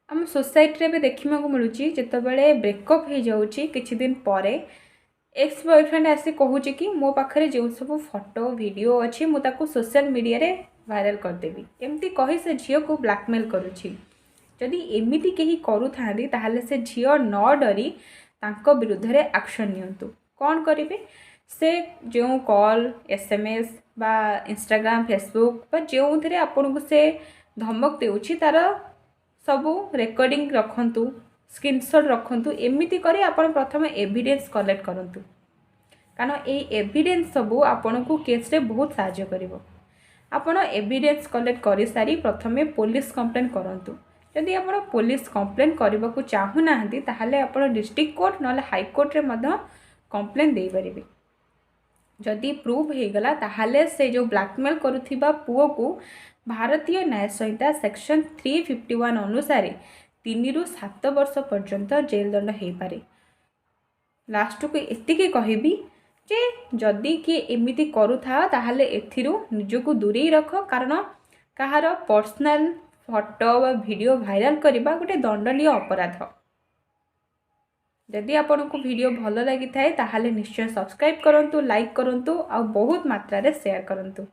आम सोसाइटी भी देखा मिलूँ जितेबाला ब्रेकअप हो जाऊँगी किछि दिन पर एक्स बॉयफ्रेंड आसी कहूँ कि मो पाखे जो सब फोटो वीडियो अच्छी मुझे सोशल मीडिया रे वायरल करदेवी एमती कही से झील को ब्लैकमेल करुँची। जदि एमिति कहीं करूथांती ताहले से झील न डरी तांको विरुद्ध रे एक्शन नियंतु। कौन करेंगे से जो कॉल एसएमएस बा इंस्टाग्राम फेसबुक बा जो थे आपन को से धमक देउछि तार सबू रेकर्डिंग रखंतु स्क्रीनशॉट रखंतु एमिति करी आपण प्रथम एविडेंस कलेक्ट करंतु कारण ये एविडेंस सबू आपण को केस रे बहुत सहायता करिवो। आपण एविडेंस कलेक्ट कर सारी प्रथमे पुलिस कंप्लेन करंतु। जदि आपण पुलिस कंप्लेन करबा को चाहू नाहंती ताहले आपण डिस्ट्रिक्ट कोर्ट नले हाई कोर्ट रे मध्य कंप्लेन दे परिबे। जदि प्रूव हो गला ताहले से जो ब्लैकमेल करुथिबा पुओ को भारतीय न्याय संहिता सेक्शन 351 अनुसार 3 ରୁ 7 वर्ष पर्यंत जेल दंड हो पारे। लास्ट को एतिके कहबी जे जदि किए एमिति करूथा ताहले एथिरु निजको दूरेई रख कारण कहार पर्सनल फोटो व वीडियो वायरल करबा गोटे दंडनीय अपराध। जदि आपको वीडियो भल लगी थाए ताहले निश्चय सब्सक्राइब करंतु लाइक करंतु आ बहुत मात्रा रे शेयर करंतु।